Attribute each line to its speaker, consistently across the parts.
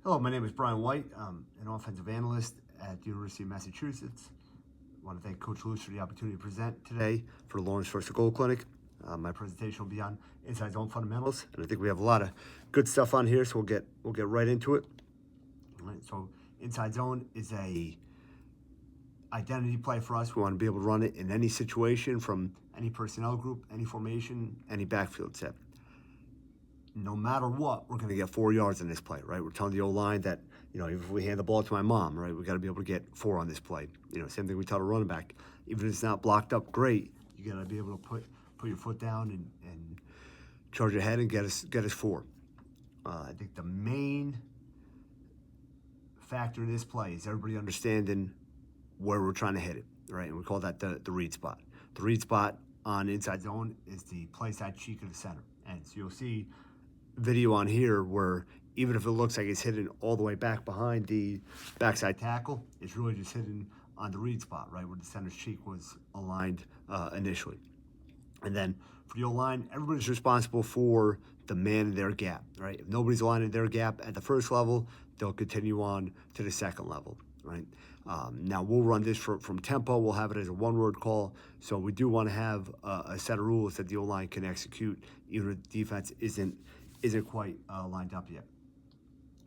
Speaker 1: Hello, my name is Brian White. I'm an offensive analyst at the University of Massachusetts. I want to thank Coach Lewis for the opportunity to present today for the Lawrence First Goal Clinic. My presentation will be on inside zone fundamentals, and I think we have a lot of good stuff on here, so we'll get right into it. All right, so inside zone is a identity play for us. We want to be able to run it in any situation, from any personnel group, any formation, any backfield set. No matter what, we're going to get 4 yards in this play, right? We're telling the O-line that, even if we hand the ball to my mom, right, we got to be able to get 4 on this play. Same thing we tell the running back. Even if it's not blocked up great, you got to be able to put your foot down and charge ahead and get us 4. I think the main factor in this play is everybody understanding where we're trying to hit it, right? And we call that the read spot. The read spot on inside zone is the play side cheek of the center. And so you'll see video on here where even if it looks like it's hidden all the way back behind the backside tackle, it's really just hidden on the read spot, right, where the center's cheek was aligned initially. And then for the O-line, everybody's responsible for the man in their gap, right? If nobody's aligned in their gap at the first level, they'll continue on to the second level, right? Now we'll run this from tempo. We'll have it as a one-word call. So we do want to have a set of rules that the O-line can execute, even if the defense isn't quite lined up yet,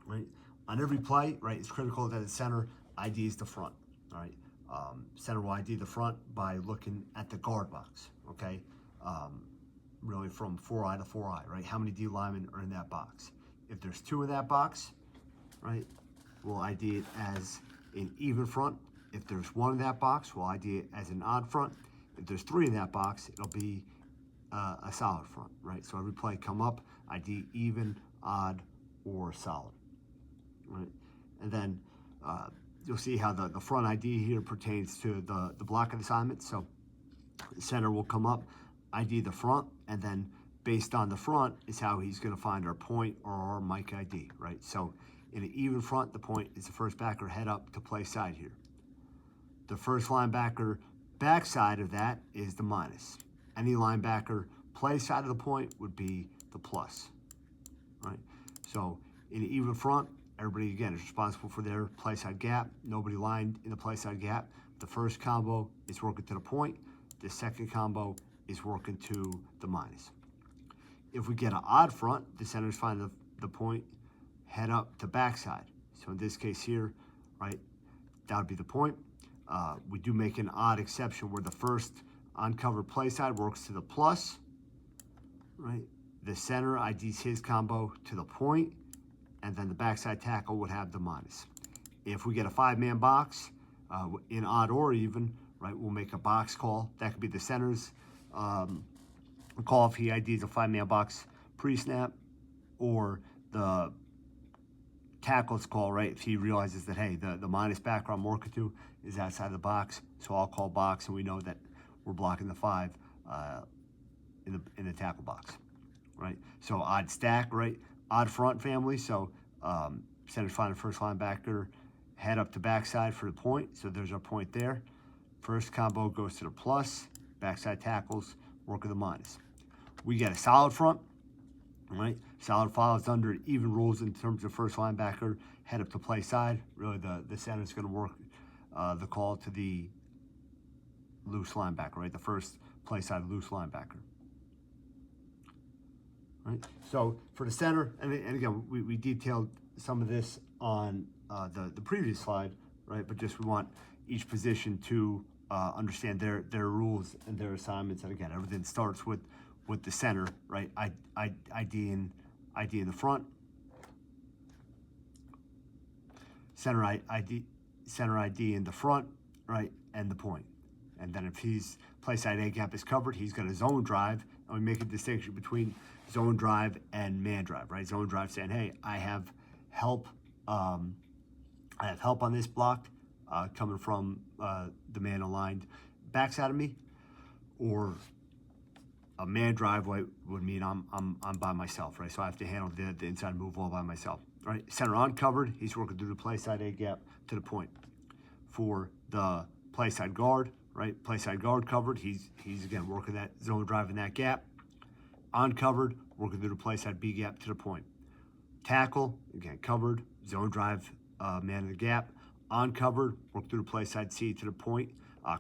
Speaker 1: right? On every play, right, it's critical that the center IDs the front, all right? Center will ID the front by looking at the guard box, okay? Really from 4i to 4i, right? How many D linemen are in that box? If there's 2 in that box, right, we'll ID it as an even front. If there's 1 in that box, we'll ID it as an odd front. If there's 3 in that box, it'll be a solid front, right? So every play come up, ID even, odd, or solid, right? And then you'll see how the front ID here pertains to the block of assignment. So the center will come up, ID the front, and then based on the front is how he's going to find our point or our Mike ID, right? So in an even front, the point is the first backer head up to play side here. The first linebacker backside of that is the minus. Any linebacker play side of the point would be the plus, right? So in an even front, everybody, again, is responsible for their play side gap. Nobody lined in the play side gap. The first combo is working to the point. The second combo is working to the minus. If we get an odd front, the centers find the point, head up to backside. So in this case here, right, that would be the point. We do make an odd exception where the first uncovered play side works to the plus, right? The center IDs his combo to the point, and then the backside tackle would have the minus. If we get a 5-man box, in odd or even, right, we'll make a box call. That could be the center's call if he IDs a 5-man box pre-snap, or the tackle's call, right, if he realizes that, hey, the minus backer I'm working to is outside the box, so I'll call box, and we know that we're blocking the 5 in the tackle box, right? So odd stack, right? Odd front family, so center's find the first linebacker, head up to backside for the point, so there's our point there. First combo goes to the plus, backside tackles, working the minus. We get a solid front, right? Solid follows under even rules in terms of first linebacker, head up to play side. Really, the center's going to work the call to the loose linebacker, right? The first play side loose linebacker, right? So for the center, and again, we detailed some of this on the previous slide, right? But just we want each position to understand their rules and their assignments. And again, everything starts with the center, right? ID in the front, center ID in the front, right, and the point. And then if he's play side A gap is covered, he's got a zone drive, and we make a distinction between zone drive and man drive, right? Zone drive saying, hey, I have help on this block coming from the man aligned backside of me, or a man drive would mean I'm by myself, right? So I have to handle the inside move all by myself, right? Center uncovered, he's working through the play side A gap to the point. For the play side guard, right? Play side guard covered, he's again working that zone drive in that gap. Uncovered, working through the play side B gap to the point. tackle, again, covered, zone drive, man in the gap. On covered, work through the play side C to the point.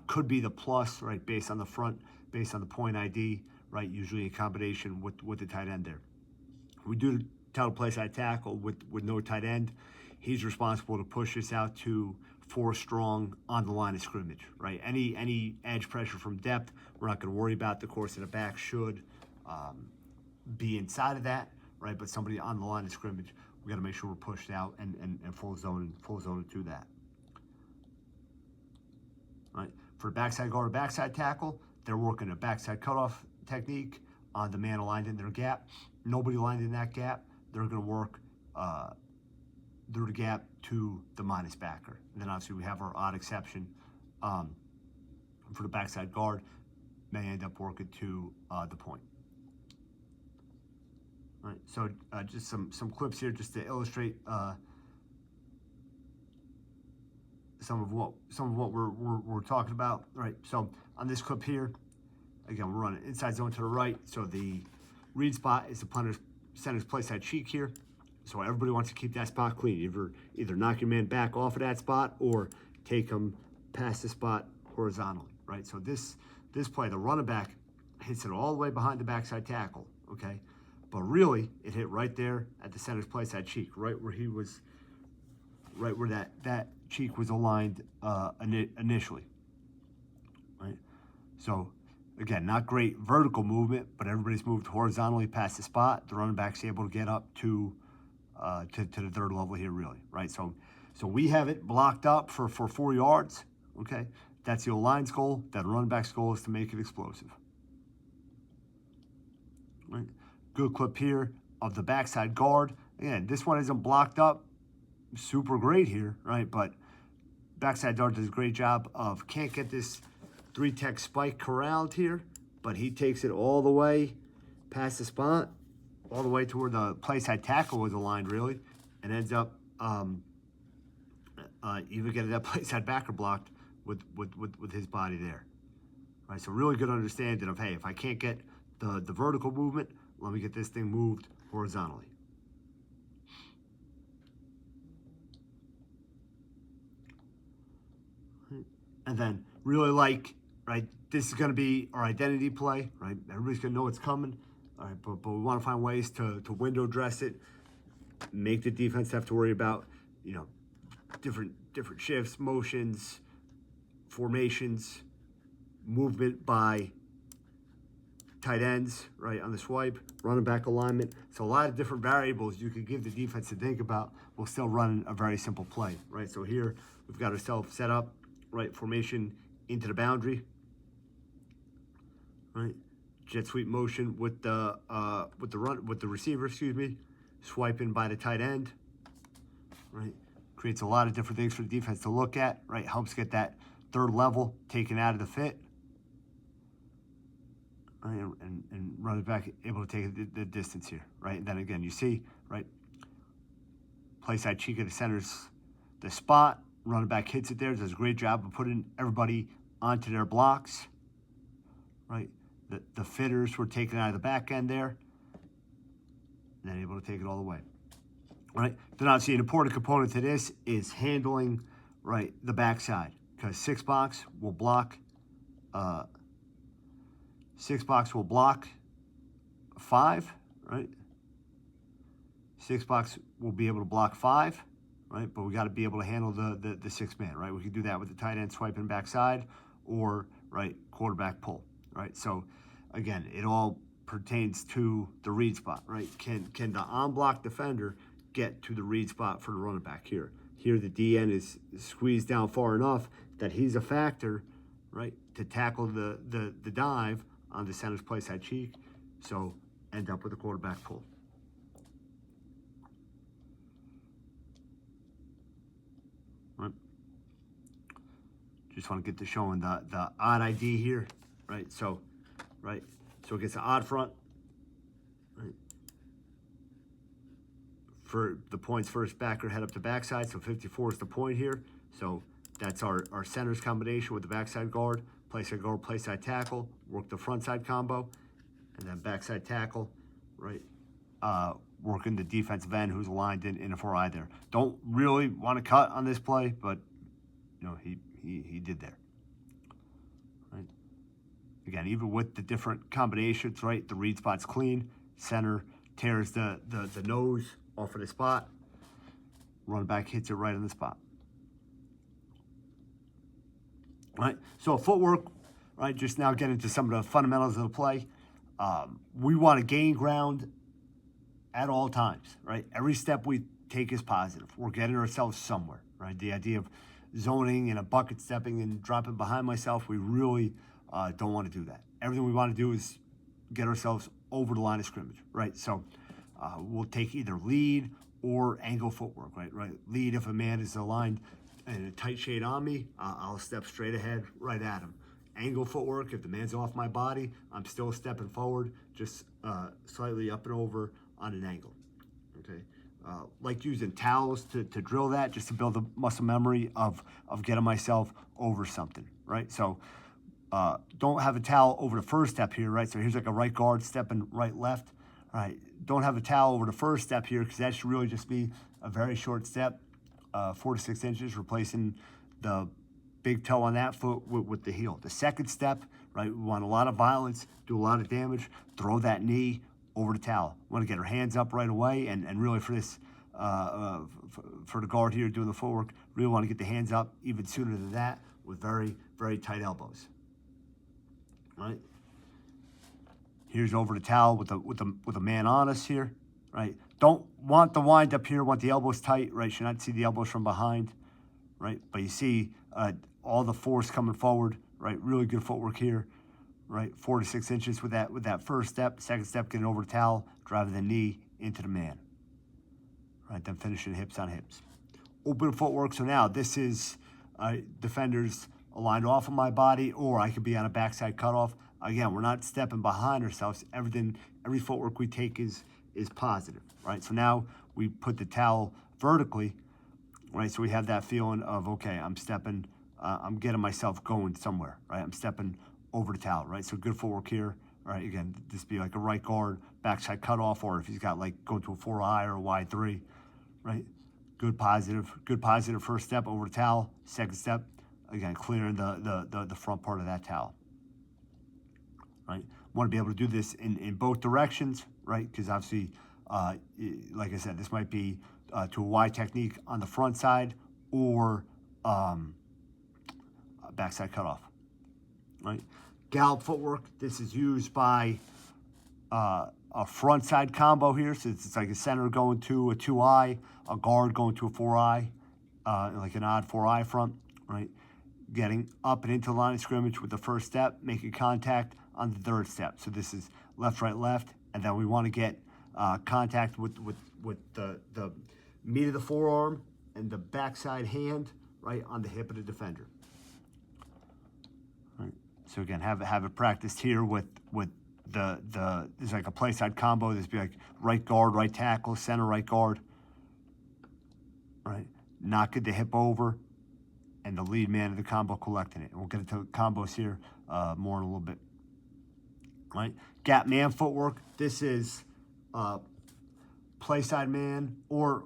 Speaker 1: Could be the plus, right, based on the front, based on the point ID, right, usually in combination with the tight end there. We do tell the play side tackle with no tight end. He's responsible to push this out to 4 strong on the line of scrimmage, right? Any edge pressure from depth, we're not going to worry about. The course of the back should be inside of that, right? But somebody on the line of scrimmage, we got to make sure we're pushed out and full zone to that. Right? For backside guard or backside tackle, they're working a backside cutoff technique on the man aligned in their gap. Nobody lined in that gap. They're going to work through the gap to the minus backer. And then obviously we have our odd exception for the backside guard, may end up working to the point. All right, so just some clips here just to illustrate some of what we're talking about. All right, so on this clip here, again, we're running inside zone to the right. So the read spot is the punter's center's play side cheek here. So everybody wants to keep that spot clean. Either knock your man back off of that spot or take him past the spot horizontally, right? So this play, the running back hits it all the way behind the backside tackle, okay? But really, it hit right there at the center's play side cheek, right where he was, right where that cheek was aligned initially, right? So again, not great vertical movement, but everybody's moved horizontally past the spot. The running back's able to get up to the third level here, really, right? So we have it blocked up for 4 yards, okay? That's the O-line's goal. That running back's goal is to make it explosive, right? Good clip here of the backside guard. Again, this one isn't blocked up super great here, right? But backside guard does a great job of, can't get this 3-tech spike corralled here, but he takes it all the way past the spot, all the way to where the play side tackle was aligned, really, and ends up even getting that play side backer blocked with his body there. Right, so really good understanding of, hey, if I can't get the vertical movement, let me get this thing moved horizontally. And then really like, right, this is going to be our identity play, right? Everybody's going to know what's coming, all right, but we want to find ways to window dress it, make the defense have to worry about, you know, different shifts, motions, formations, movement by tight ends, right, on the swipe, running back alignment. So a lot of different variables you could give the defense to think about while still running a very simple play, right? So here we've got ourselves set up, right, formation into the boundary, right? Jet sweep motion with the receiver, excuse me, swiping by the tight end, right? Creates a lot of different things for the defense to look at, right? Helps get that third level taken out of the fit, right? And running back able to take the distance here, right? And then again, you see, right? Play side cheek of the center's the spot. Running back hits it there, does a great job of putting everybody onto their blocks, right? The fitters were taken out of the back end there, and then able to take it all the way, right? Then obviously an important component to this is handling, right, the backside, because 6 box will block 5, right? 6 box will be able to block 5. Right, but we got to be able to handle the 6 man, right? We can do that with the tight end swiping backside or, right, quarterback pull, right? So, again, it all pertains to the read spot, right? Can the on-block defender get to the read spot for the running back here? Here the DN is squeezed down far enough that he's a factor, right, to tackle the dive on the center's play side cheek, so end up with a quarterback pull. Right. Just want to get to showing the odd ID here, right? So, right, so it gets an odd front, right? For the points first, backer head up to backside, so 54 is the point here. So that's our center's combination with the backside guard, play side tackle, work the front side combo, and then backside tackle, right? working the defensive end who's aligned in a 4-eye there. Don't really want to cut on this play, but he did there. Right. Again, even with the different combinations, right? The read spot's clean. Center tears the nose off of the spot. Running back hits it right on the spot. Right. So footwork, right? Just now getting into some of the fundamentals of the play. We want to gain ground at all times, right? Every step we take is positive. We're getting ourselves somewhere, right? The idea of zoning and a bucket stepping and dropping behind myself, we really don't want to do that. Everything we want to do is get ourselves over the line of scrimmage, right? So we'll take either lead or angle footwork, right? Lead if a man is aligned in a tight shade on me, I'll step straight ahead right at him. Angle footwork, if the man's off my body, I'm still stepping forward, just slightly up and over on an angle, okay? Like using towels to drill that, just to build the muscle memory of getting myself over something, right? So don't have a towel over the first step here, right? So here's like a right guard stepping right, left, all right? Don't have a towel over the first step here because that should really just be a very short step, 4 to 6 inches, replacing the big toe on that foot with the heel. The second step, right, we want a lot of violence, do a lot of damage, throw that knee over the towel. We want to get our hands up right away, and really for this, for the guard here doing the footwork, really want to get the hands up even sooner than that with very, very tight elbows. Right? Here's over the towel with a man on us here, right? Don't want the wind up here, want the elbows tight, right? Should not see the elbows from behind, right? But you see all the force coming forward, right? Really good footwork here, right? 4 to 6 inches with that first step. Second step, getting over the towel, driving the knee into the man, right? Then finishing hips on hips. Open footwork. So now this is defenders aligned off of my body, or I could be on a backside cutoff. Again, we're not stepping behind ourselves. Every footwork we take is positive, right? So now we put the towel vertically, right? So we have that feeling of, okay, I'm stepping, I'm getting myself going somewhere, right? I'm stepping over the towel, right? So good footwork here, right? Again, this be like a right guard, backside cutoff, or if he's got like going to a 4-eye or a wide 3, right? Good positive first step over the towel. Second step, again, clearing the front part of that towel, right? Want to be able to do this in both directions, right? Because obviously, like I said, this might be to a wide technique on the front side or a backside cutoff, right? Gallop footwork, this is used by a front side combo here. So it's like a center going to a 2-eye, a guard going to a 4-eye, like an odd 4-eye front, right? Getting up and into the line of scrimmage with the first step, making contact on the third step. So this is left, right, left, and then we want to get contact with the meat of the forearm and the backside hand, right, on the hip of the defender. Right. So again, have it practiced here with there's like a play side combo. This be like right guard, right tackle, center right guard, right? Knocking the hip over, and the lead man of the combo collecting it. And we'll get into combos here more in a little bit. Right? Gap man footwork. This is play side man or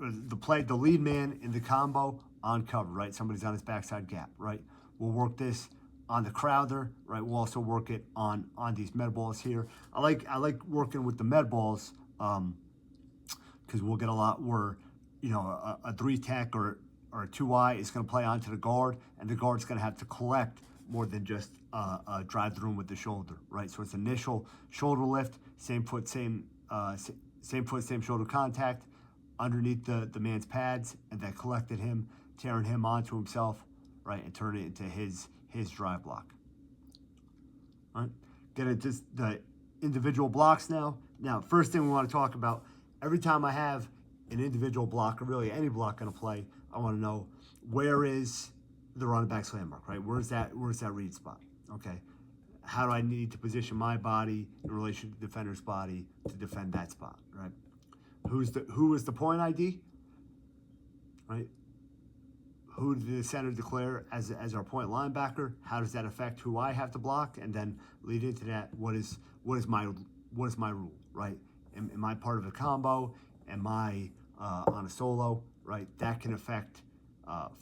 Speaker 1: the lead man in the combo on cover, right? Somebody's on his backside gap, right? We'll work this on the Crowther, right? We'll also work it on these med balls here. I like working with the med balls because we'll get a lot where, a 3-tech or a 2-eye is going to play onto the guard, and the guard's going to have to collect more than just drive the room with the shoulder, right? So it's initial shoulder lift, same foot, same shoulder contact underneath the man's pads, and then collected him, tearing him onto himself, right, and turn it into his drive block. All right, get into the individual blocks now. Now, first thing we want to talk about, every time I have an individual block, or really any block going to play, I want to know where is the running back's landmark, right? Where's that read spot? Okay. How do I need to position my body in relation to the defender's body to defend that spot, right? Who is the point ID, right? Who did the center declare as our point linebacker? How does that affect who I have to block? And then lead into that, what is my rule, right? in my part of a combo, and my on a solo, right? That can affect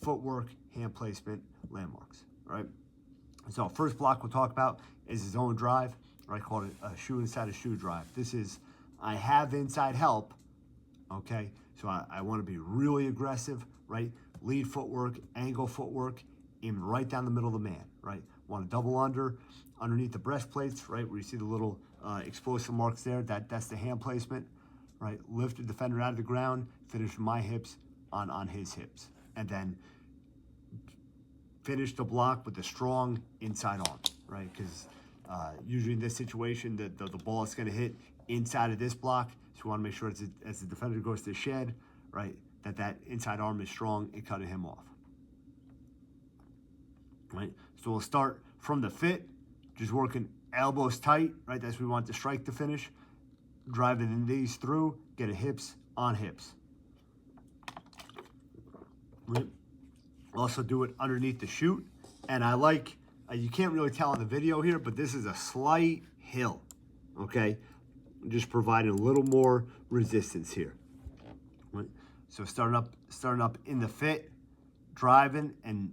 Speaker 1: footwork, hand placement, landmarks, right? So first block we'll talk about is his own drive, right? Called it a shoe inside a shoe drive. This is, I have inside help, okay? So I want to be really aggressive, right? Lead footwork, angle footwork, aim right down the middle of the man, right? Want to double underneath the breastplates, right? Where you see the little explosive marks there, that's the hand placement, right? Lift the defender out of the ground, finish my hips on his hips. And then finish the block with a strong inside arm, right? Because usually in this situation, the ball is going to hit inside of this block. So you want to make sure as the defender goes to shed, right, that inside arm is strong and cutting him off, right? So we'll start from the fit, just working elbows tight, right? That's where we want the strike to finish. Driving the knees through, get a hips on hips. Right? Also do it underneath the shoot. And I like, you can't really tell on the video here, but this is a slight hill, okay? Just providing a little more resistance here. Right? So starting up in the fit, driving and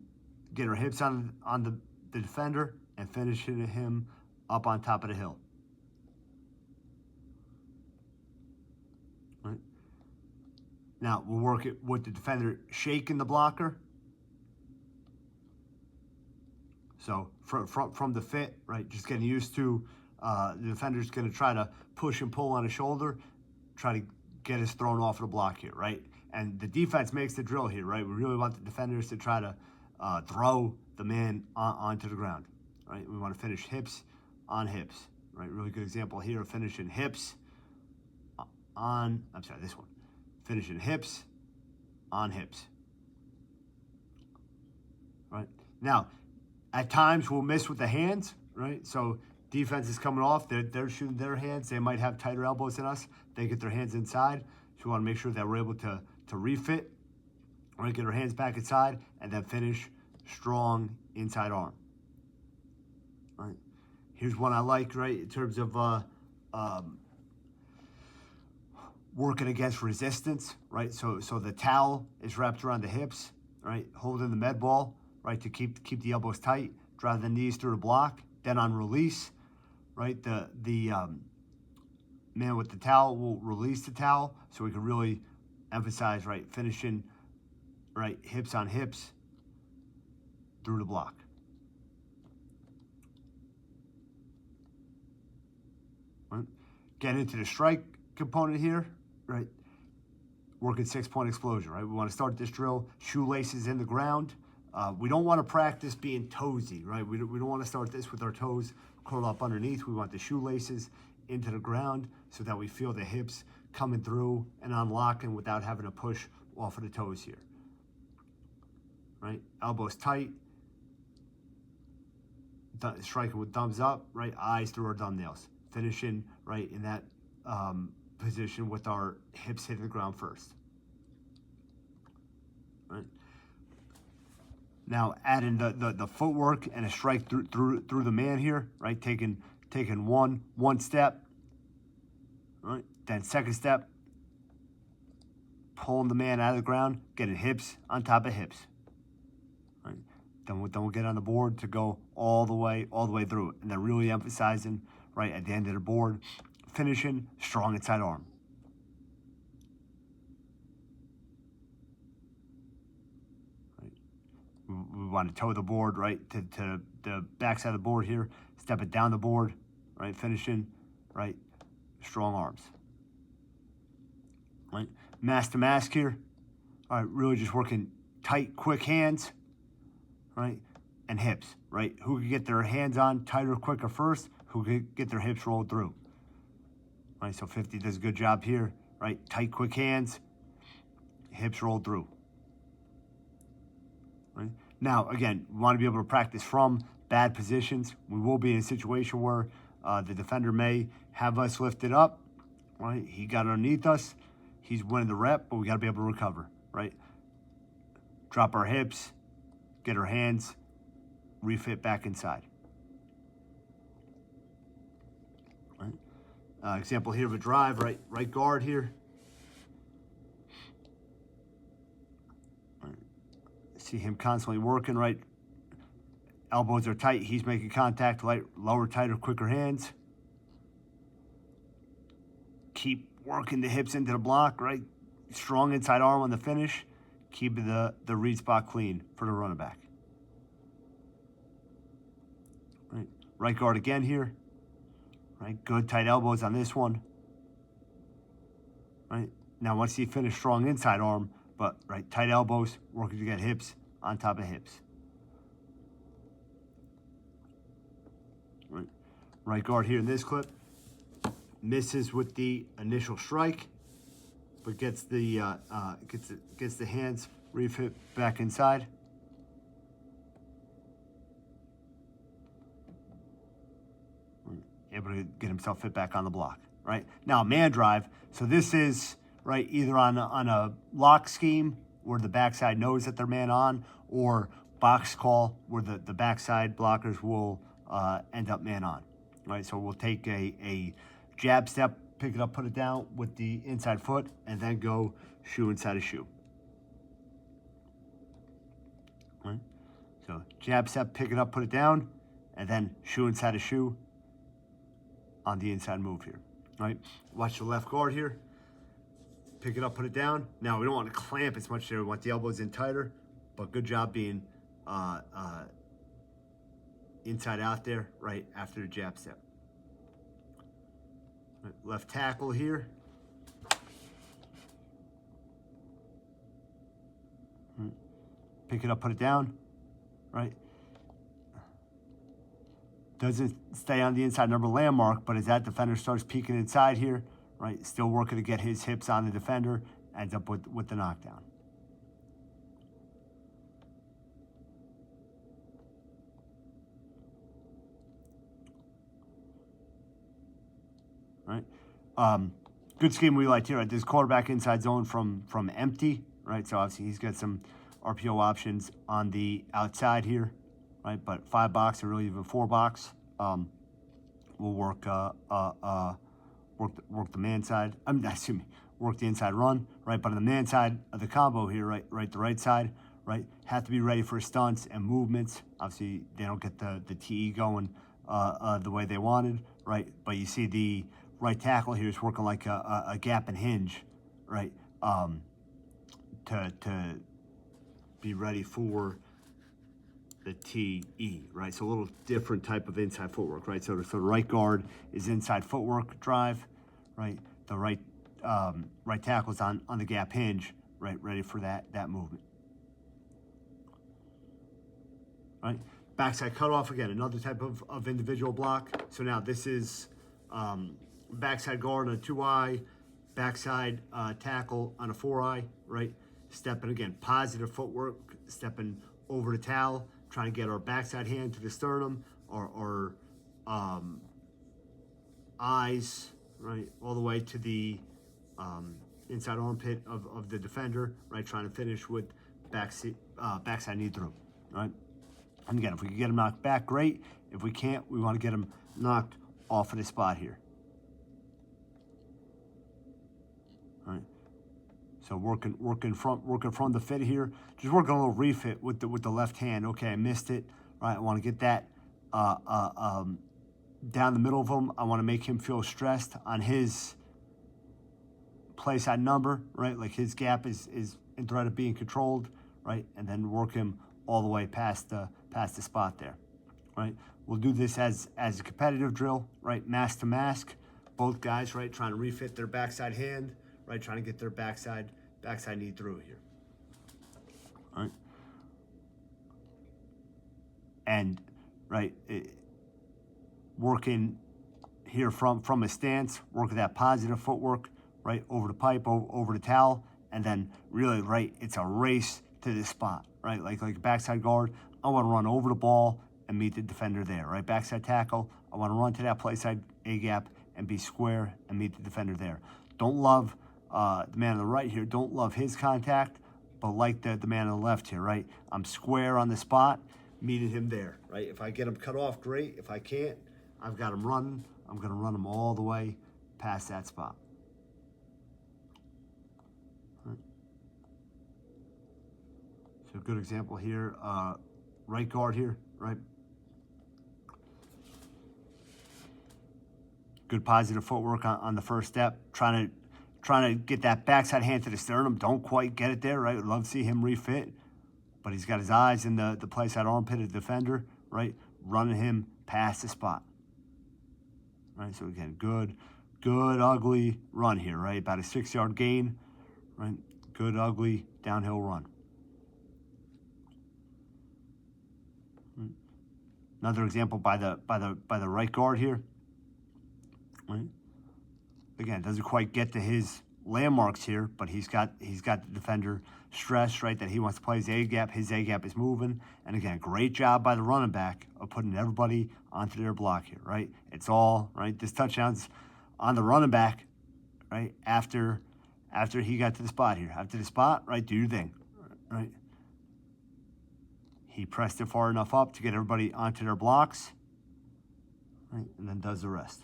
Speaker 1: get our hips on the defender and finishing him up on top of the hill. Right? Now we'll work it with the defender shaking the blocker. So from the fit, right, just getting used to the defender's going to try to push and pull on a shoulder, try to get us thrown off of the block here, right? And the defense makes the drill here, right? We really want the defenders to try to throw the man onto the ground, right? We want to finish hips on hips, right? Really good example here of finishing hips on, I'm sorry, this one. Finishing hips on hips, right? Now, at times we'll miss with the hands, right? So defense is coming off, they're shooting their hands, they might have tighter elbows than us, they get their hands inside, so we want to make sure that we're able to refit, right? Get our hands back inside, and then finish strong inside arm, right? Here's one I like, right, in terms of working against resistance, right? So the towel is wrapped around the hips, right? Holding the med ball, right, to keep the elbows tight, drive the knees through the block. Then on release, right, the man with the towel will release the towel so we can really emphasize, right, finishing, right, hips on hips through the block. Right? Get into the strike component here, right? Working 6-point explosion, right? We want to start this drill, shoelaces in the ground. We don't want to practice being toesy, right? We don't want to start this with our toes curled up underneath. We want the shoelaces into the ground so that we feel the hips coming through and unlocking without having to push off of the toes here, right? Elbows tight, striking with thumbs up, right? Eyes through our thumbnails. Finishing, right, in that position with our hips hitting the ground first, right? Now adding the footwork and a strike through the man here, right? Taking one step, right? Then second step, pulling the man out of the ground, getting hips on top of hips, right? Then we'll get on the board to go all the way through it, and then really emphasizing, right, at the end of the board, finishing strong inside arm. Right. We want to toe the board, right, to the backside of the board here, step it down the board, right, finishing, right, strong arms. Right, mask to mask here. All right, really just working tight, quick hands, right, and hips, right? Who can get their hands on tighter, quicker first, who can get their hips rolled through. Right, so 50 does a good job here, right? Tight, quick hands, hips rolled through. Right? Now, again, we want to be able to practice from bad positions. We will be in a situation where the defender may have us lifted up, right? He got underneath us. He's winning the rep, but we got to be able to recover, right? Drop our hips, get our hands, refit back inside. Right? Example here of a drive, right guard here. See him constantly working, right? Elbows are tight, he's making contact, lower, tighter, quicker hands. Keep working the hips into the block, right? Strong inside arm on the finish. Keep the read spot clean for the running back. Right guard again here. Right, good tight elbows on this one. Right, now once you finish strong inside arm, but right, tight elbows, working to get hips on top of hips. Right guard here in this clip. Misses with the initial strike, but gets the hands refit back inside. Able to get himself fit back on the block. Right now, man drive. So this is right either on a lock scheme where the backside knows that they're man on, or box call where the backside blockers will end up man on. Right, so we'll take a jab step, pick it up, put it down with the inside foot, and then go shoe inside a shoe. Right? So jab step, pick it up, put it down, and then shoe inside a shoe on the inside move here. Right? Watch the left guard here. Pick it up, put it down. Now we don't want to clamp as much there. We want the elbows in tighter, but good job being inside out there right after the jab step. Left tackle here. Pick it up, put it down, right? Doesn't stay on the inside number landmark, but as that defender starts peeking inside here, right, still working to get his hips on the defender, ends up with the knockdown. Right, good scheme we liked here. Right, this quarterback inside zone from empty. Right, so obviously he's got some RPO options on the outside here. Right, but 5 box or really even 4 box will work. Work the man side. Work the inside run. Right, but on the man side of the combo here, right, the right side. Right, have to be ready for stunts and movements. Obviously, they don't get the TE going the way they wanted. Right, but you see the right tackle here is working like a gap and hinge, right? To be ready for the TE, right? So a little different type of inside footwork, right? So the right guard is inside footwork drive, right? The right tackle is on the gap hinge, right? Ready for that movement, right? Backside cutoff, again, another type of individual block. So now this is backside guard on a 2-eye, backside tackle on a 4-eye, right? Stepping, again, positive footwork, stepping over the towel, trying to get our backside hand to the sternum, or eyes, right, all the way to the inside armpit of the defender, right, trying to finish with backside knee through, right? And again, if we can get him knocked back, great. If we can't, we want to get him knocked off of the spot here. All right. So working from the fit here. Just working a little refit with the left hand. Okay, I missed it. All right, I want to get that down the middle of him. I want to make him feel stressed on his play side number, right? Like his gap is in threat of being controlled, right? And then work him all the way past the spot there, right? We'll do this as a competitive drill, right? Mask to mask, both guys, right? Trying to refit their backside hand, right? Trying to get their backside knee through here, all right? And right, working here from a stance, working that positive footwork, right? Over the pipe, over the towel, and then really, right, it's a race to this spot, right? Like a backside guard, I want to run over the ball and meet the defender there, right? Backside tackle, I want to run to that play side A gap and be square and meet the defender there. Don't love the man on the right here, don't love his contact, but like the man on the left here, right? I'm square on the spot, meeting him there, right? If I get him cut off, great. If I can't, I've got him running. I'm going to run him all the way past that spot. Right. So a good example here, right guard here, right? Good positive footwork on the first step, trying to get that backside hand to the sternum. Don't quite get it there, right? Would love to see him refit, but he's got his eyes in the place side armpit of the defender, right? Running him past the spot, right? So again, good ugly run here, right? About a 6-yard gain, right? Good ugly downhill run. Another example by the right guard here. Right. Again, doesn't quite get to his landmarks here, but he's got the defender stressed, right, that he wants to play his A gap. His A gap is moving, and again, great job by the running back of putting everybody onto their block here, right? It's all right. This touchdown's on the running back, right? After he got to the spot here, after the spot, right? Do your thing, right? He pressed it far enough up to get everybody onto their blocks, right, and then does the rest.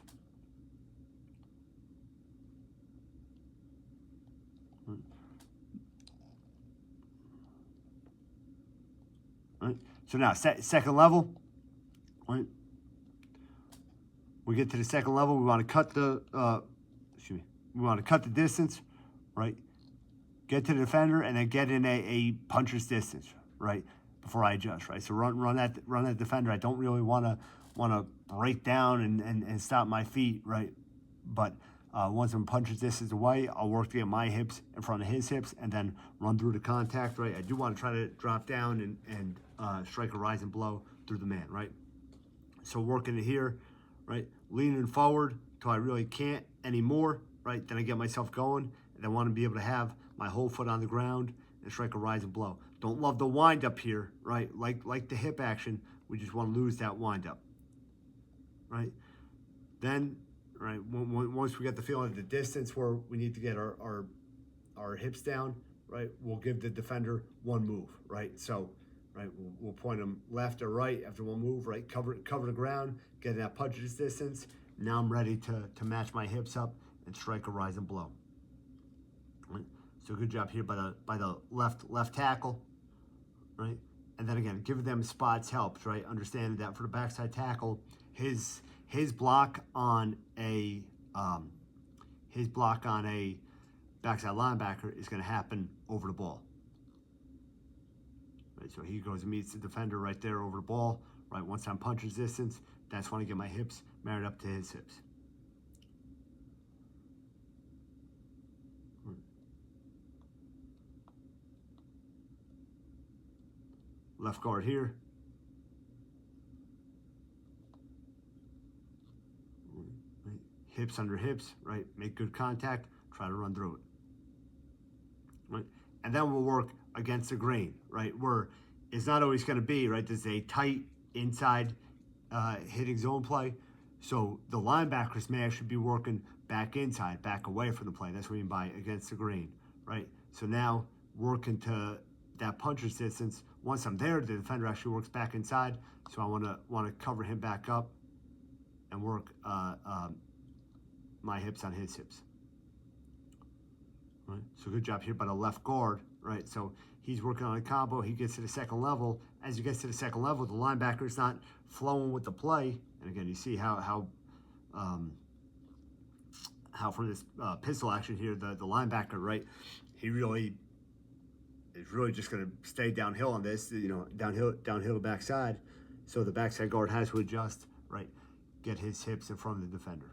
Speaker 1: Right. So now second level, right? We get to the second level. We want to cut the we want to cut the distance, right? Get to the defender and then get in a puncher's distance, right? Before I adjust, right? So run that defender. I don't really want to break down and stop my feet, right? But once I'm punches distance away, I'll work to get my hips in front of his hips and then run through the contact, right? I do want to try to drop down and strike a rising blow through the man, right? So working it here, right? Leaning forward till I really can't anymore, right? Then I get myself going, and I want to be able to have my whole foot on the ground and strike a rising blow. Don't love the wind up here, right? Like the hip action, we just want to lose that wind up, right? Then, right, once we get the feeling of the distance where we need to get our hips down, right, we'll give the defender one move, right? So, right, we'll point them left or right after one move, right? Cover the ground, get that puncher's distance. Now I'm ready to match my hips up and strike a rising blow. Right? So good job here by the left tackle, right? And then again, giving them spots helps, right? Understanding that for the backside tackle, his block on a backside linebacker is going to happen over the ball. Right, so he goes and meets the defender right there over the ball. Right, once I'm puncher's distance, that's when I get my hips married up to his hips. Left guard here. Right. Hips under hips, right? Make good contact, try to run through it. Right? And then we'll work against the grain, right? Where it's not always going to be, right? There's a tight inside hitting zone play. So the linebackers may actually be working back inside, back away from the play. That's what I mean by against the grain, right? So now working to that puncher's distance. Once I'm there, the defender actually works back inside. So I want to cover him back up and work my hips on his hips. Right? So good job here by the left guard, right? So he's working on a combo. He gets to the second level. As he gets to the second level, the linebacker's not flowing with the play. And again, you see how from this pistol action here, the linebacker, right? He really is really just going to stay downhill on this, you know, downhill to backside. So the backside guard has to adjust, right? Get his hips in front of the defender.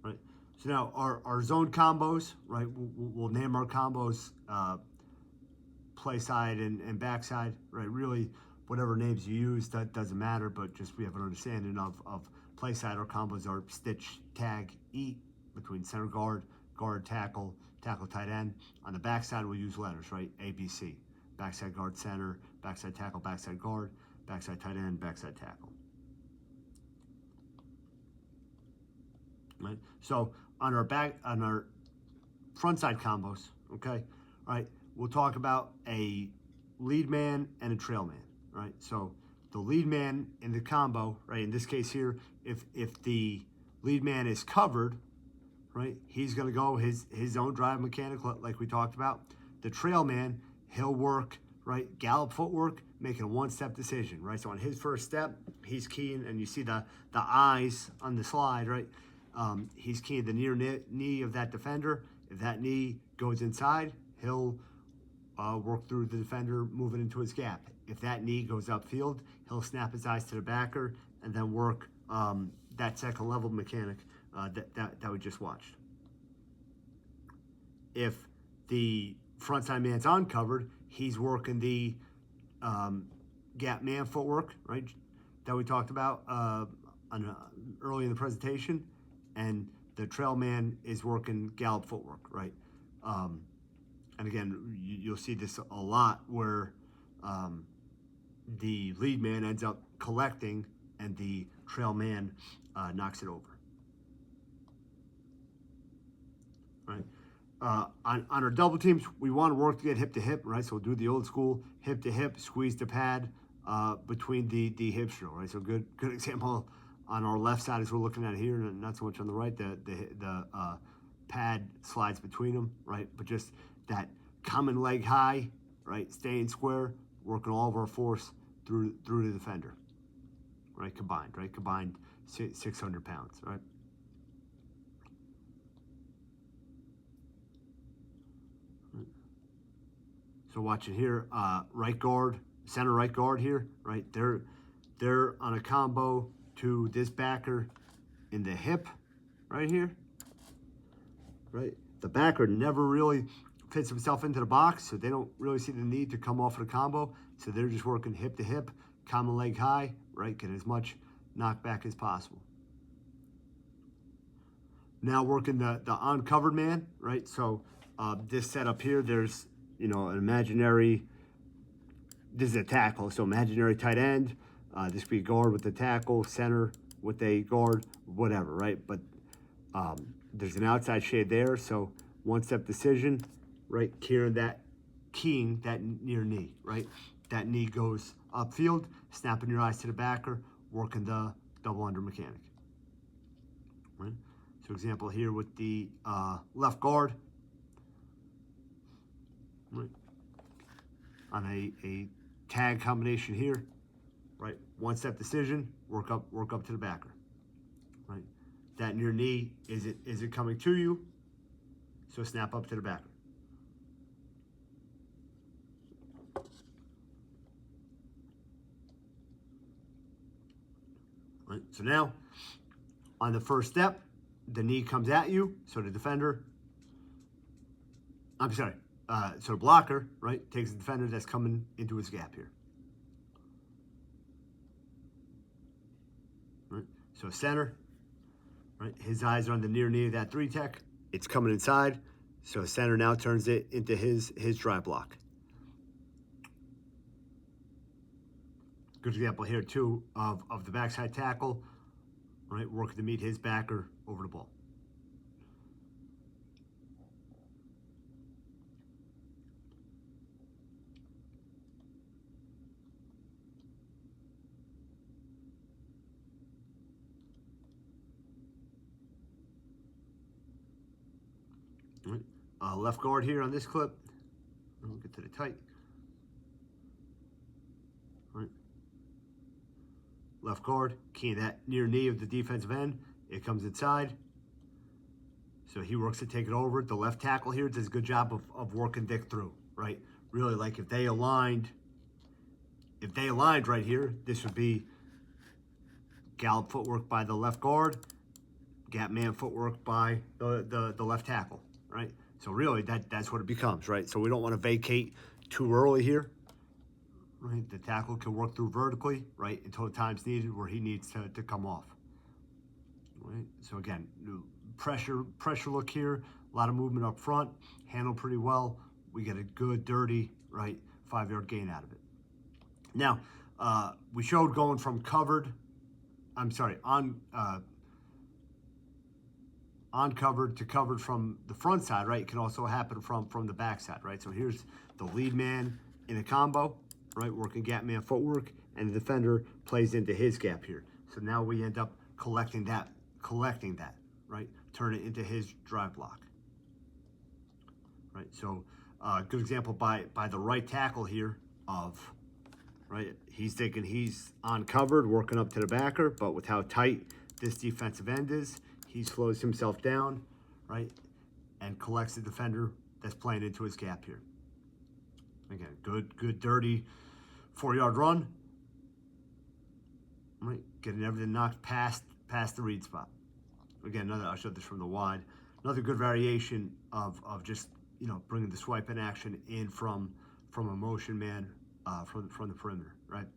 Speaker 1: Right. So now our zone combos, right? We'll name our combos play side and backside, right? Really, whatever names you use, that doesn't matter, but just we have an understanding of play side. Our combos are stitch, tag, eat between center guard, tackle, tight end. On the backside, we'll use letters, right? ABC. Backside guard, center, backside tackle, backside guard, backside tight end, backside tackle. Right? So on our front side combos, okay, all right, we'll talk about a lead man and a trail man, right? So the lead man in the combo, right, in this case here, if the lead man is covered, right, he's going to go his own drive mechanic, like we talked about. The trail man, he'll work, right, gallop footwork, making a one-step decision, right? So on his first step, he's keying, and you see the eyes on the slide, right? He's keying the near knee of that defender. If that knee goes inside, he'll work through the defender, moving into his gap. If that knee goes upfield, he'll snap his eyes to the backer and then work that second level mechanic that we just watched. If the frontside man's uncovered, he's working the gap man footwork, right, that we talked about early in the presentation, and the trail man is working gallop footwork, right? And again, you'll see this a lot where the lead man ends up collecting and the trail man knocks it over, right? On our double teams, we want to work to get hip to hip, right? So we'll do the old school hip to hip, squeeze the pad between the hips drill, right? So good example on our left side as we're looking at here, and not so much on the right. The pad slides between them, right? But just that common leg high, right? Staying square, working all of our force through the defender, right? Combined 600 pounds, right? So watching here, right guard, center right guard here, right? They're on a combo to this backer in the hip right here, right? The backer never really fits himself into the box, so they don't really see the need to come off of the combo. So they're just working hip to hip, common leg high, right? Get as much knockback as possible. Now working the uncovered man, right? So this setup here, there's, you know, an imaginary, this is a tackle, so imaginary tight end. This could be guard with the tackle, center with a guard, whatever, right? But there's an outside shade there, so one-step decision, right? Keying that near knee, right? That knee goes upfield, snapping your eyes to the backer, working the double under mechanic, right? So example here with the left guard, right? On a tag combination here, right? One-step decision, work up to the backer, right? That near knee, is it coming to you? So snap up to the backer. Right? So now, on the first step, the knee comes at you, so the defender, so the blocker, right, takes the defender that's coming into his gap here. Right? So center, right, his eyes are on the near knee of that 3-tech. It's coming inside, so center now turns it into his drive block. Good example here too of the backside tackle, right, working to meet his backer over the ball. Right. Left guard here on this clip. I'll get to the tight. Right. Left guard, keying that near knee of the defensive end. It comes inside. So he works to take it over. The left tackle here does a good job of working Dick through, right? Really, like if they aligned right here, this would be gallop footwork by the left guard, gap man footwork by the left tackle, right? So really, that's what it becomes, right? So we don't want to vacate too early here, right? The tackle can work through vertically, right, until the time's needed where he needs to come off, right? So again, pressure look here, a lot of movement up front, handled pretty well. We get a good, dirty, right, 5-yard gain out of it. Now, we showed going from uncovered to covered from the front side, right? It can also happen from the back side, right? So here's the lead man in a combo, right? Working gap man footwork, and the defender plays into his gap here. So now we end up collecting that collecting that, right? Turn it into his drive block, right? So good example by the right tackle here of, right? He's thinking he's uncovered, working up to the backer, but with how tight this defensive end is, he slows himself down, right? And collects the defender that's playing into his gap here. Again, good, dirty 4-yard run, right? Getting everything knocked past the read spot. Again, I showed this from the wide. Another good variation of just, you know, bringing the swipe in action in from a motion man from the perimeter, right?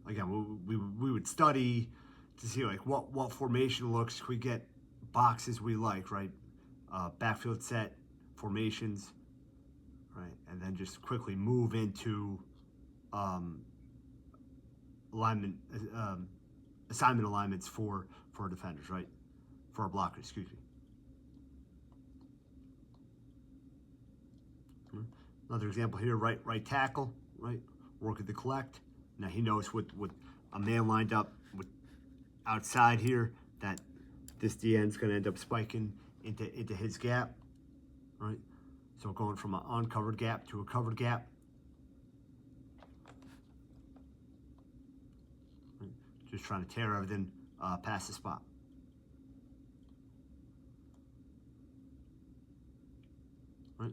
Speaker 1: Again, we would study to see like what formation looks. We get boxes we like, right? Backfield set formations, right? And then just quickly move into alignment, assignment alignments for defenders, right? For our blockers, excuse me. Another example here, right tackle, right? Working the collect. Now he knows with a man lined up with outside here that this DN's going to end up spiking into his gap, right? So going from an uncovered gap to a covered gap. Right? Just trying to tear everything past the spot. Right?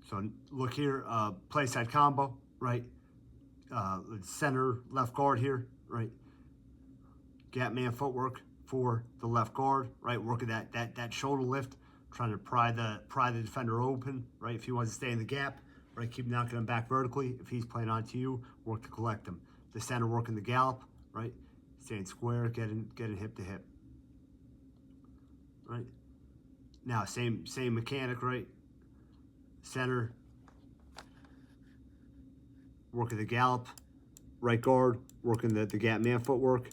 Speaker 1: So look here, play side combo, right? Center left guard here, right? Gap man footwork for the left guard, right? Working that shoulder lift, trying to pry the defender open, right? If he wants to stay in the gap, right? Keep knocking him back vertically. If he's playing onto you, work to collect him. The center working the gallop, right? Staying square, getting hip to hip, right? Now same mechanic, right? Center working the gallop, right guard working the gap man footwork,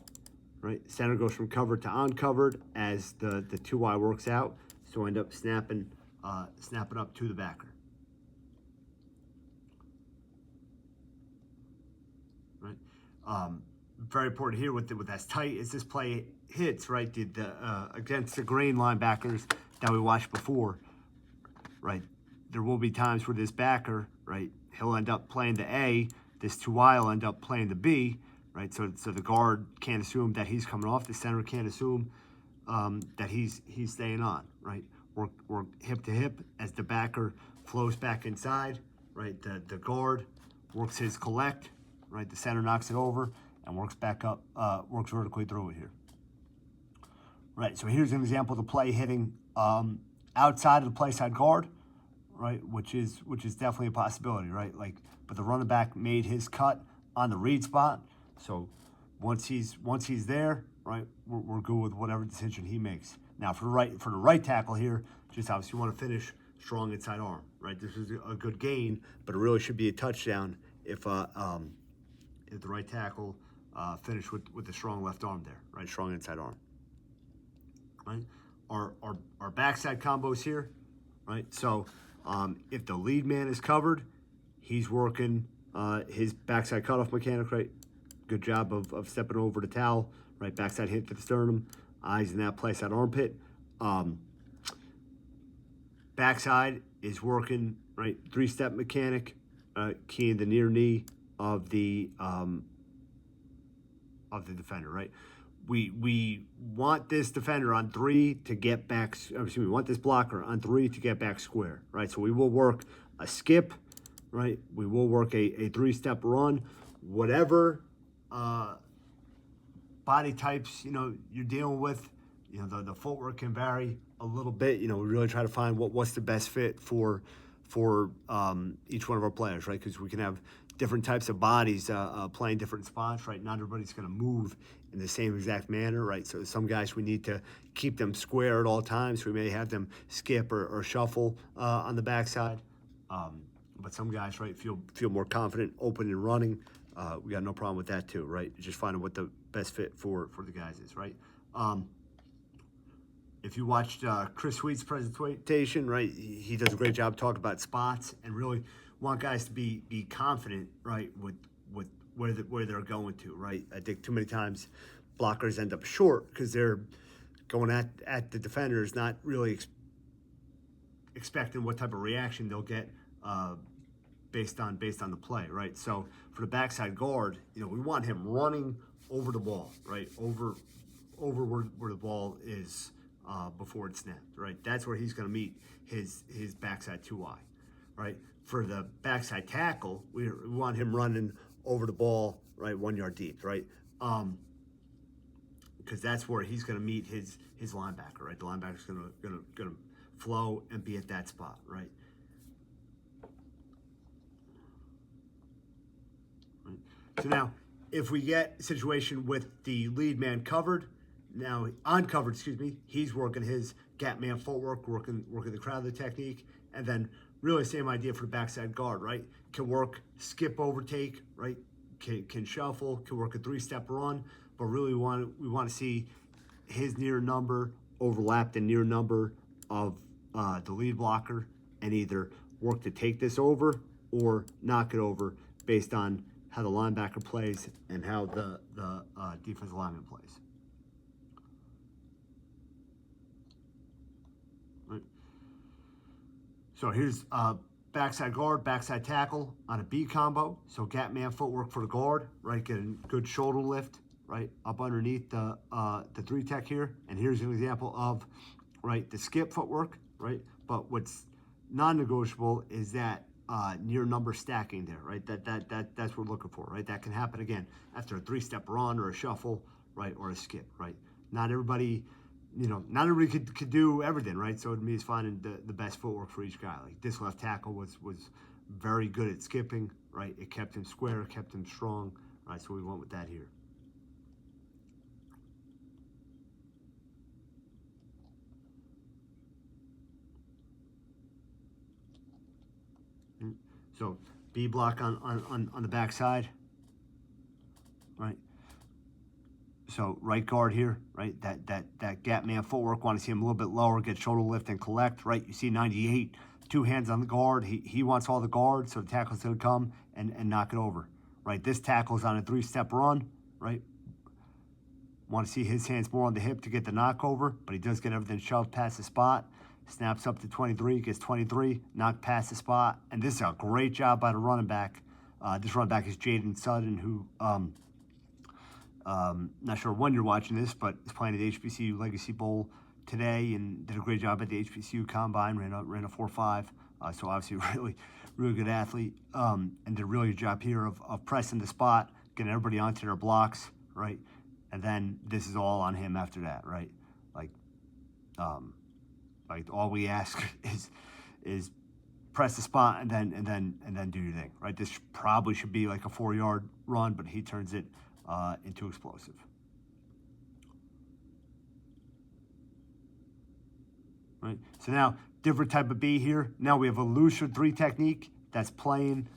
Speaker 1: right? Center goes from covered to uncovered as the 2Y works out, so end up snapping up to the backer. Right? Very important here with as tight as this play hits, right? Against the grain linebackers that we watched before, right? There will be times where this backer, right, he'll end up playing the A, this 2Y will end up playing the B, right? So the guard can't assume that he's coming off. The center can't assume that he's staying on, right? Work hip to hip as the backer flows back inside, right? The guard works his collect, right? The center knocks it over and works back up, works vertically through it here. Right, so here's an example of the play hitting outside of the play side guard, right? Which is definitely a possibility, right? Like, but the running back made his cut on the read spot. So once he's there, right, we're good with whatever decision he makes. Now for the right tackle here, just obviously want to finish strong inside arm, right? This is a good gain, but it really should be a touchdown if the right tackle finished with the strong left arm there, right? Strong inside arm. Right? Our backside combos here, right? So if the lead man is covered, he's working his backside cutoff mechanic, right? Good job of stepping over the towel, right? Backside hit to the sternum, eyes in that place at armpit. Backside is working, right? 3-step mechanic, keying the near knee of the defender, right? We want this defender on 3 to get back, excuse me, we want this blocker on 3 to get back square, right? So we will work a skip, right? We will work a 3-step run, whatever body types, you know, you're dealing with, you know, the footwork can vary a little bit. You know, we really try to find what's the best fit for each one of our players, right? Because we can have different types of bodies playing different spots, right? Not everybody's going to move in the same exact manner, right? So some guys, we need to keep them square at all times. We may have them skip or shuffle on the backside. But some guys, right, feel more confident open and running. We got no problem with that too, right? Just finding what the best fit for the guys is, right? If you watched Chris Sweet's presentation, right, he does a great job talking about spots and really want guys to be confident, right, with where they're going to, right? I think too many times blockers end up short because they're going at the defenders, not really expecting what type of reaction they'll get based on the play, right? So for the backside guard, you know, we want him running over the ball, right? Over where the ball is before it's snapped, right? That's where he's going to meet his backside 2-eye, right? For the backside tackle, we want him running over the ball, right, 1 yard deep, right? Because that's where he's going to meet his linebacker, right? The linebacker's going to flow and be at that spot, right? So now, if we get a situation with the lead man covered, now uncovered, excuse me, he's working his gap man footwork, working the Crowder technique, and then really same idea for the backside guard, right? Can work skip overtake, right? Can shuffle, can work a 3-step run, but really we want to see his near number overlap the near number of the lead blocker, and either work to take this over or knock it over based on how the linebacker plays and how the defensive lineman plays. Right. So here's backside guard, backside tackle on a B combo. So gap man footwork for the guard, right? Getting good shoulder lift, right, up underneath the 3-tech here. And here's an example of, right, the skip footwork, right? But what's non-negotiable is that near number stacking there, right? That's what we're looking for, right? That can happen again after a 3-step run or a shuffle, right, or a skip, right? Not everybody, you know, not everybody could do everything, right? So it means finding the best footwork for each guy. Like this left tackle was very good at skipping, right? It kept him square, kept him strong, right? So we went with that here. So B block on the backside, right? So right guard here, right? That gap man footwork. Want to see him a little bit lower, get shoulder lift and collect, right? You see 98, 2 hands on the guard. He wants all the guard, so the tackle's gonna come and knock it over, right? This tackle's on a 3-step run, right? Want to see his hands more on the hip to get the knockover, but he does get everything shoved past the spot. Snaps up to 23, gets 23, knocked past the spot. And this is a great job by the running back. This running back is Jaden Sutton, who, not sure when you're watching this, but is playing at the HBCU Legacy Bowl today and did a great job at the HBCU Combine, ran a 4.5. So obviously really good athlete, and did a really good job here of pressing the spot, getting everybody onto their blocks, right? And then this is all on him after that, right? Like all we ask is press the spot and then do your thing, right? This probably should be like a 4-yard run, but he turns it into explosive. Right. So now different type of B here. Now we have a looser 3 technique that's playing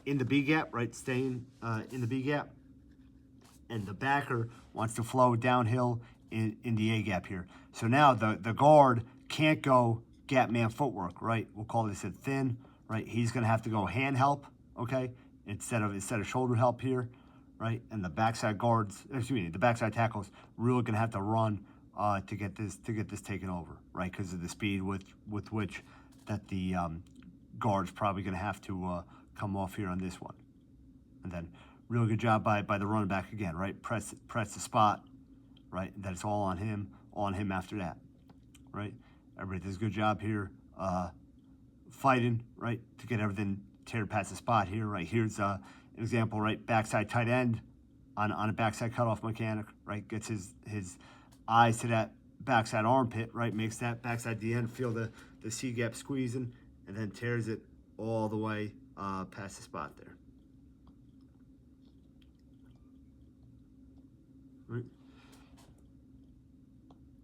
Speaker 1: in the B gap, right? Staying in the B gap, and the backer wants to flow downhill in the A gap here. So now the guard can't go gap man footwork, right? We'll call this a thin, right? He's gonna have to go hand help, okay, instead of shoulder help here, right? And the backside the backside tackles really gonna have to run to get this taken over, right? Because of the speed with which that the guard's probably gonna have to come off here on this one. And then real good job by the running back again, right? Press the spot, right? That's all on him after that, right? Everybody does a good job here, fighting, right, to get everything teared past the spot here, right? Here's an example, right? Backside tight end on a backside cutoff mechanic, right? Gets his eyes to that backside armpit, right? Makes that backside D end feel the C gap squeezing, and then tears it all the way past the spot there. Right.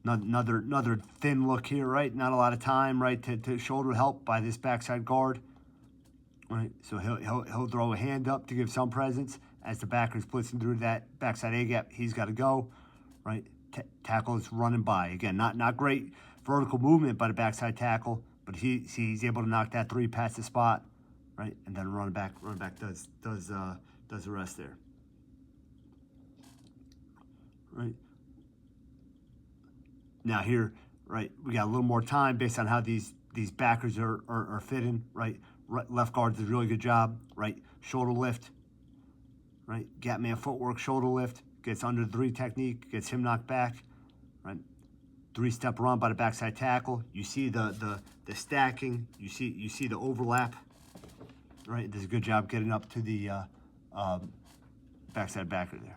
Speaker 1: Another thin look here, right? Not a lot of time, right, to shoulder help by this backside guard, right? So he'll throw a hand up to give some presence as the backer's blitzing through that backside A gap. He's got to go, right? Tackle is running by again. Not great vertical movement by the backside tackle, but he's able to knock that 3 past the spot, right? And then running back does the rest there. right? Now here, right, we got a little more time based on how these backers are fitting, right? Left guard does a really good job, right? Shoulder lift, right? Gap man footwork, shoulder lift, gets under the three technique, gets him knocked back, right? Three-step run by the backside tackle. You see the stacking, you see the overlap, right? Does a good job getting up to the backside backer there.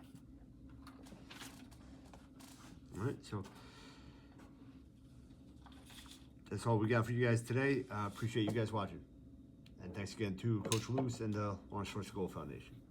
Speaker 1: All right, so that's all we got for you guys today. Appreciate you guys watching. And thanks again to Coach Luce and the Lawrence First Goal Foundation.